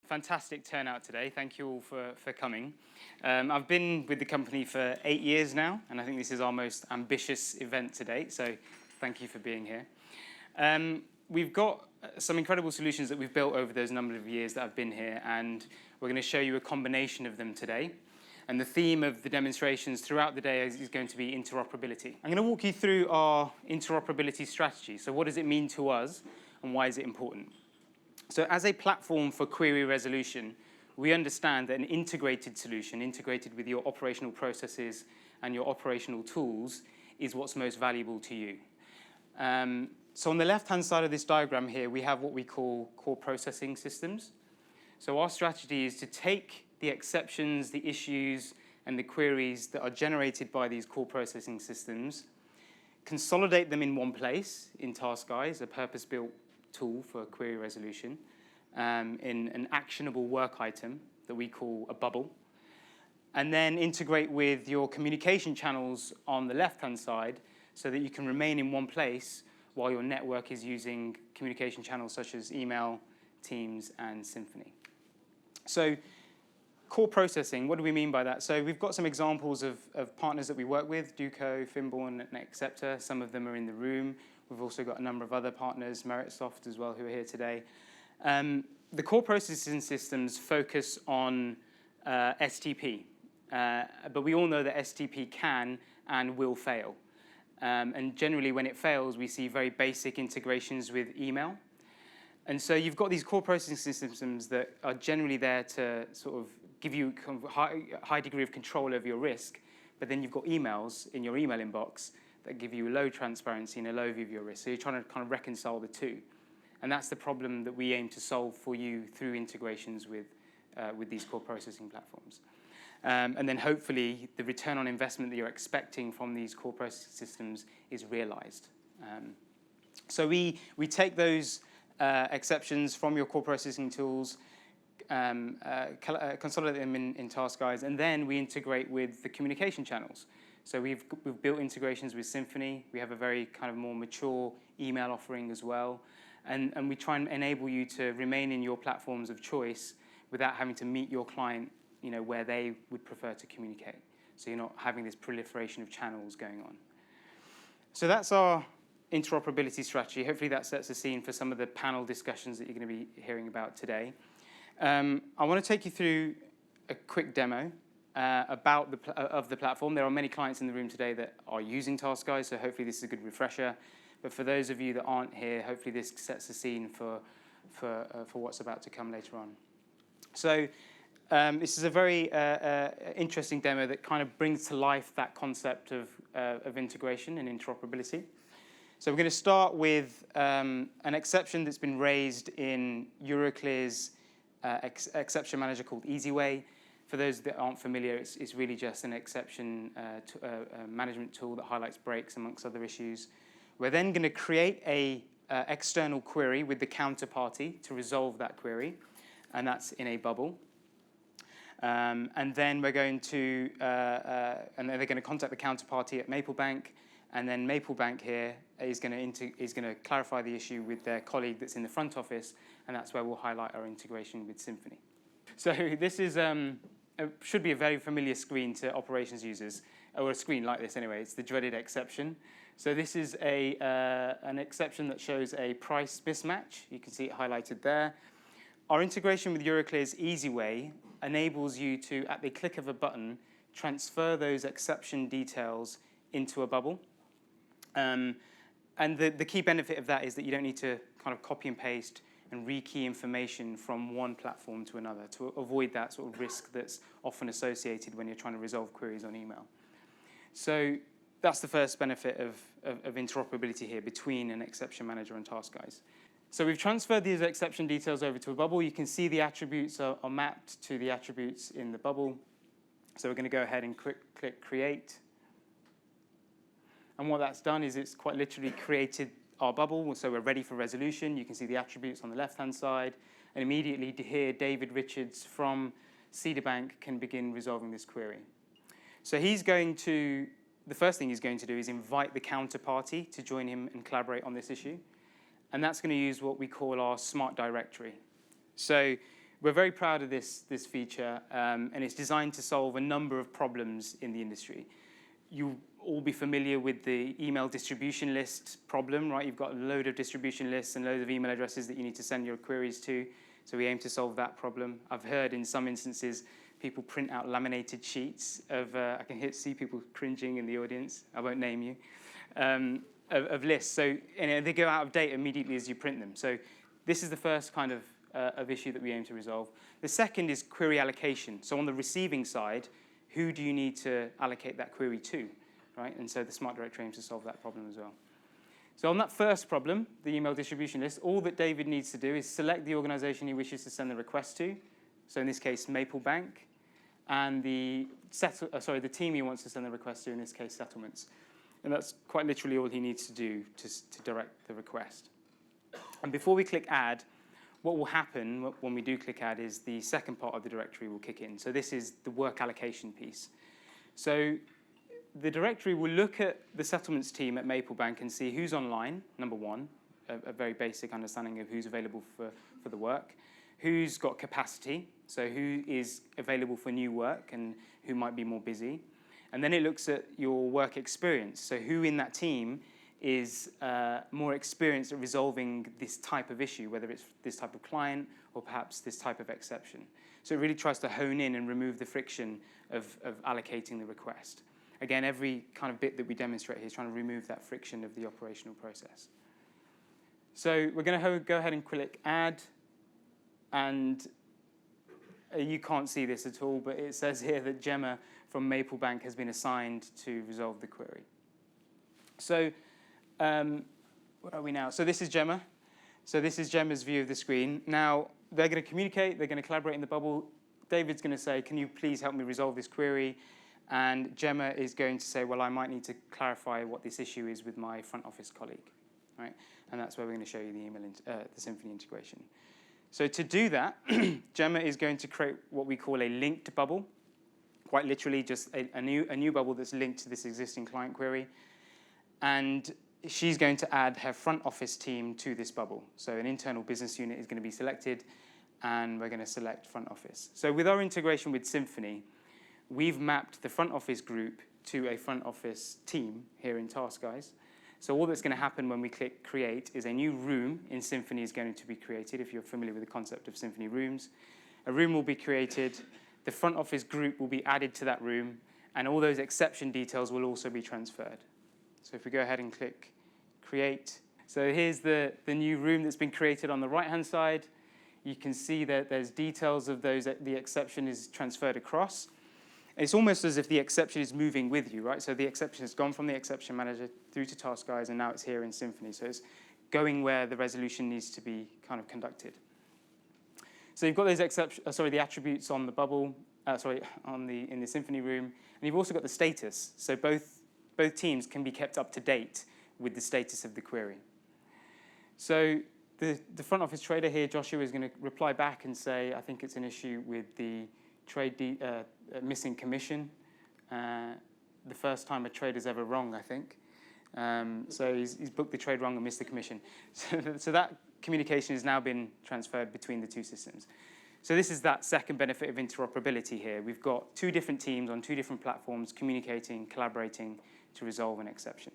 Fantastic turnout today. Thank you all for coming. I've been with the company for 8 years now, and I think this is our most ambitious event to date, so thank you for being here. We've got some incredible solutions that we've built over those number of years that I've been here, and we're going to show you a combination of them today. And the theme of the demonstrations throughout the day is going to be interoperability. I'm going to walk you through our interoperability strategy. So what does it mean to us, and why is it important? So as a platform for query resolution, we understand that an integrated solution, integrated with your operational processes and your operational tools, is what's most valuable to you. So on the left-hand side of this diagram here, we have what we call core processing systems. So our strategy is to take the exceptions, the issues, and the queries that are generated by these core processing systems, consolidate them in one place in Taskize, a purpose-built tool for query resolution, in an actionable work item that we call a bubble, and then integrate with your communication channels on the left-hand side so that you can remain in one place while your network is using communication channels such as email, Teams, and Symphony. So core processing, what do we mean by that? So we've got some examples of partners that we work with, Duco, Finborn, and Acceptor. Some of them are in the room. We've also got a number of other partners, Meritsoft as well, who are here today. The core processing systems focus on STP, but we all know that STP can and will fail. And generally, when it fails, we see very basic integrations with email. And so you've got these core processing systems that are generally there to sort of give you a high degree of control over your risk, but then you've got emails in your email inbox that give you a low transparency and a low view of your risk. So you're trying to kind of reconcile the two. And that's the problem that we aim to solve for you through integrations with these core processing platforms. And then hopefully the return on investment that you're expecting from these core processing systems is realized. So we take those exceptions from your core processing tools, consolidate them in Taskize, and then we integrate with the communication channels. So we've built integrations with Symphony. We have a very kind of more mature email offering as well. And we try and enable you to remain in your platforms of choice without having to meet your client, where they would prefer to communicate. So you're not having this proliferation of channels going on. So that's our interoperability strategy. Hopefully that sets the scene for some of the panel discussions that you're going to be hearing about today. I want to take you through a quick demo about the platform. There are many clients in the room today that are using Taskize, so hopefully this is a good refresher. But for those of you that aren't here, hopefully this sets the scene for what's about to come later on. So this is a very interesting demo that kind of brings to life that concept of integration and interoperability. So we're going to start with an exception that's been raised in Euroclear's exception manager called EasyWay. For those that aren't familiar, it's really just an exception management tool that highlights breaks amongst other issues. We're then going to create a external query with the counterparty to resolve that query, and that's in a bubble. And then we're going to, and then they're going to contact the counterparty at Maplebank, and then Maplebank here is going to clarify the issue with their colleague that's in the front office, and that's where we'll highlight our integration with Symphony. So this is should be a very familiar screen to operations users, or a screen like this anyway. It's the dreaded exception. So this is an exception that shows a price mismatch. You can see it highlighted there. Our integration with Euroclear's EasyWay enables you to, at the click of a button, transfer those exception details into a bubble. And the key benefit of that is that you don't need to kind of copy and paste and rekey information from one platform to another to avoid that sort of risk that's often associated when you're trying to resolve queries on email. So that's the first benefit of interoperability here between an exception manager and Taskize. So we've transferred these exception details over to a bubble. You can see the attributes are mapped to the attributes in the bubble. So we're going to go ahead and click Create. And what that's done is it's quite literally created our bubble, so we're ready for resolution. You can see the attributes on the left-hand side, and immediately here, David Richards from Cedar Bank can begin resolving this query. So the first thing he's going to do is invite the counterparty to join him and collaborate on this issue, and that's going to use what we call our smart directory. So we're very proud of this feature, and it's designed to solve a number of problems in the industry. You'll all be familiar with the email distribution list problem, right? You've got a load of distribution lists and loads of email addresses that you need to send your queries to. So we aim to solve that problem. I've heard in some instances people print out laminated sheets of, I can see people cringing in the audience, I won't name you, of lists. So they go out of date immediately as you print them. So this is the first kind of issue that we aim to resolve. The second is query allocation. So on the receiving side, who do you need to allocate that query to, right? And so the Smart Directory aims to solve that problem as well. So on that first problem, the email distribution list, all that David needs to do is select the organization he wishes to send the request to. So in this case, Maple Bank, and the team he wants to send the request to, in this case, settlements. And that's quite literally all he needs to do to direct the request. And before we click add, what will happen when we do click add is the second part of the directory will kick in. So this is the work allocation piece. So the directory will look at the settlements team at Maple Bank and see who's online, number one, a very basic understanding of who's available for the work, who's got capacity, so who is available for new work and who might be more busy. And then it looks at your work experience, so who in that team is more experienced at resolving this type of issue, whether it's this type of client or perhaps this type of exception. So it really tries to hone in and remove the friction of allocating the request. Again, every kind of bit that we demonstrate here is trying to remove that friction of the operational process. So we're going to go ahead and click add, and you can't see this at all, but it says here that Gemma from Maple Bank has been assigned to resolve the query. So where are we now? So this is Gemma. So this is Gemma's view of the screen. Now, they're going to communicate. They're going to collaborate in the bubble. David's going to say, can you please help me resolve this query? And Gemma is going to say, well, I might need to clarify what this issue is with my front office colleague, right? And that's where we're going to show you the Symphony integration. So to do that, Gemma is going to create what we call a linked bubble, quite literally just a new bubble that's linked to this existing client query. And she's going to add her front office team to this bubble. So an internal business unit is going to be selected, and we're going to select front office. So with our integration with Symphony, we've mapped the front office group to a front office team here in Taskize. So all that's going to happen when we click create is a new room in Symphony is going to be created, if you're familiar with the concept of Symphony rooms. A room will be created, the front office group will be added to that room, and all those exception details will also be transferred. So if we go ahead and click create. So here's the new room that's been created on the right-hand side. You can see that there's details of those, the exception is transferred across. It's almost as if the exception is moving with you, right? So the exception has gone from the exception manager through to Taskize, and now it's here in Symphony. So it's going where the resolution needs to be kind of conducted. So you've got those the attributes on the bubble, in the Symphony room, and you've also got the status. So both teams can be kept up to date with the status of the query. So the front office trader here, Joshua, is going to reply back and say, I think it's an issue with the trade missing commission. The first time a trader's ever wrong, I think. So he's booked the trade wrong and missed the commission. So that communication has now been transferred between the two systems. So this is that second benefit of interoperability here. We've got two different teams on two different platforms communicating, collaborating to resolve an exception.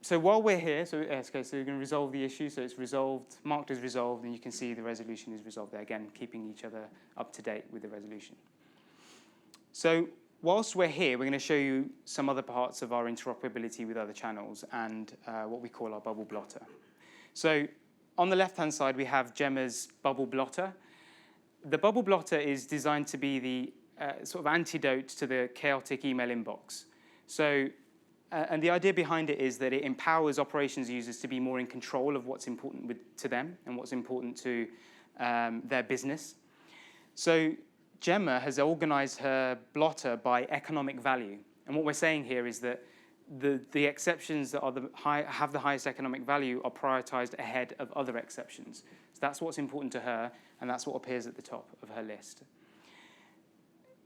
So while we're here, so we're going to resolve the issue. So it's resolved, marked as resolved, and you can see the resolution is resolved there. Again, keeping each other up to date with the resolution. So whilst we're here, we're going to show you some other parts of our interoperability with other channels and what we call our bubble blotter. So on the left-hand side, we have Gemma's bubble blotter. The bubble blotter is designed to be the sort of antidote to the chaotic email inbox. So and the idea behind it is that it empowers operations users to be more in control of what's important to them and what's important to their business. So Gemma has organized her blotter by economic value. And what we're saying here is that the exceptions that have the highest economic value are prioritized ahead of other exceptions. So that's what's important to her, and that's what appears at the top of her list.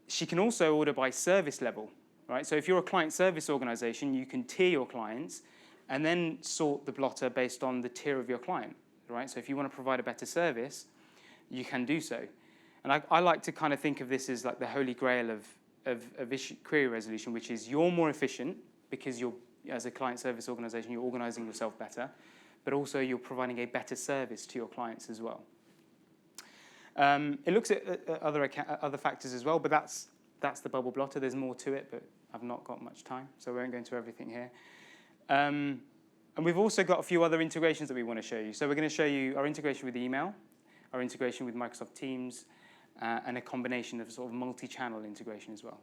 She can also order by service level. Right? So if you're a client service organization, you can tier your clients and then sort the blotter based on the tier of your client. right? So if you want to provide a better service, you can do so. And I like to kind of think of this as like the holy grail of query resolution, which is you're more efficient because you're, as a client service organization, you're organizing yourself better, but also you're providing a better service to your clients as well. It looks at other factors as well, but that's the bubble blotter. There's more to it, but I've not got much time, so we won't go into everything here. And we've also got a few other integrations that we want to show you. So we're going to show you our integration with email, our integration with Microsoft Teams, and a combination of sort of multi-channel integration as well.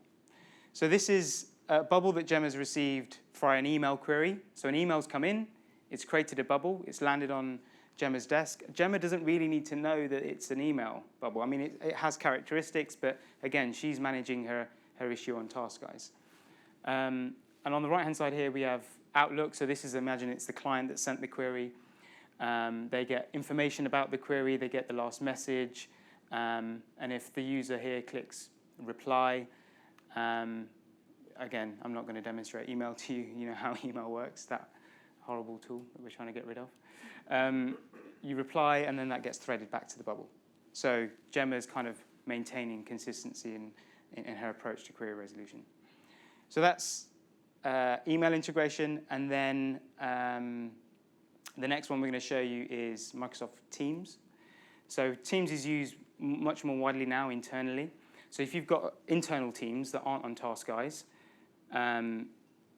So this is a bubble that Gemma's received for an email query. So an email's come in, it's created a bubble, it's landed on Gemma's desk. Gemma doesn't really need to know that it's an email bubble. I mean, it has characteristics, but again, she's managing her issue on Taskize. And on the right-hand side here, we have Outlook. So this is, imagine it's the client that sent the query. They get information about the query, they get the last message, and if the user here clicks reply, again, I'm not going to demonstrate email to you. You know how email works, that horrible tool that we're trying to get rid of. You reply, and then that gets threaded back to the bubble. So Gemma's kind of maintaining consistency in her approach to query resolution. So that's email integration, and then the next one we're going to show you is Microsoft Teams. So Teams is used much more widely now internally. So if you've got internal teams that aren't on Taskize, and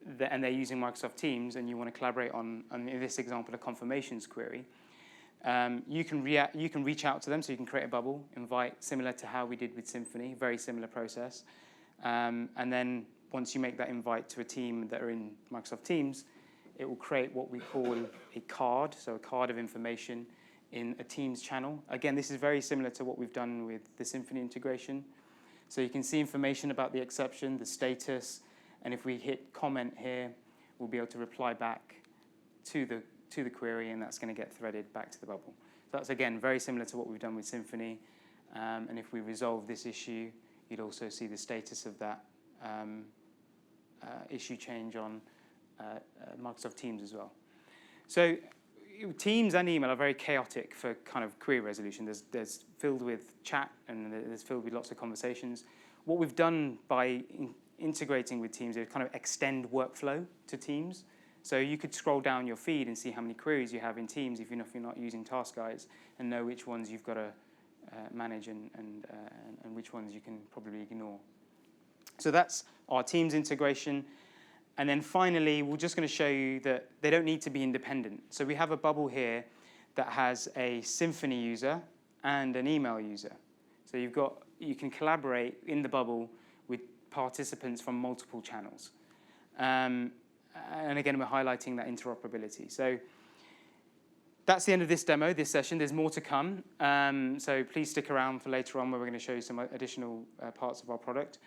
they're using Microsoft Teams, and you want to collaborate on in this example, a confirmations query, you can reach out to them, so you can create a bubble, invite, similar to how we did with Symphony, very similar process. And then once you make that invite to a team that are in Microsoft Teams, it will create what we call a card, so a card of information in a Teams channel. Again, this is very similar to what we've done with the Symphony integration. So you can see information about the exception, the status, and if we hit comment here, we'll be able to reply back to the query, and that's going to get threaded back to the bubble. So that's, again, very similar to what we've done with Symphony. And if we resolve this issue, you'd also see the status of that issue change on Microsoft Teams as well. So Teams and email are very chaotic for kind of query resolution. There's filled with chat, and there's filled with lots of conversations. What we've done by integrating with Teams is kind of extend workflow to Teams. So you could scroll down your feed and see how many queries you have in Teams if you're not using Taskize, and know which ones you've got to manage and which ones you can probably ignore. So that's our Teams integration. And then finally, we're just going to show you that they don't need to be independent. So we have a bubble here that has a Symphony user and an email user. So you can collaborate in the bubble with participants from multiple channels. And again, we're highlighting that interoperability. So that's the end of this demo, this session. There's more to come. So please stick around for later on, where we're going to show you some additional parts of our product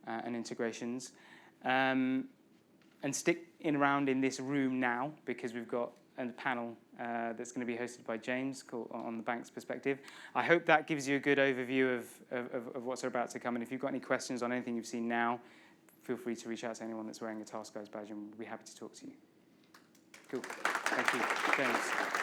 and integrations. And stick around in this room now, because we've got a panel that's going to be hosted by James called on the bank's perspective. I hope that gives you a good overview of what's about to come. And if you've got any questions on anything you've seen now, feel free to reach out to anyone that's wearing a Taskize badge, and we'll be happy to talk to you. Cool. Thank you. James.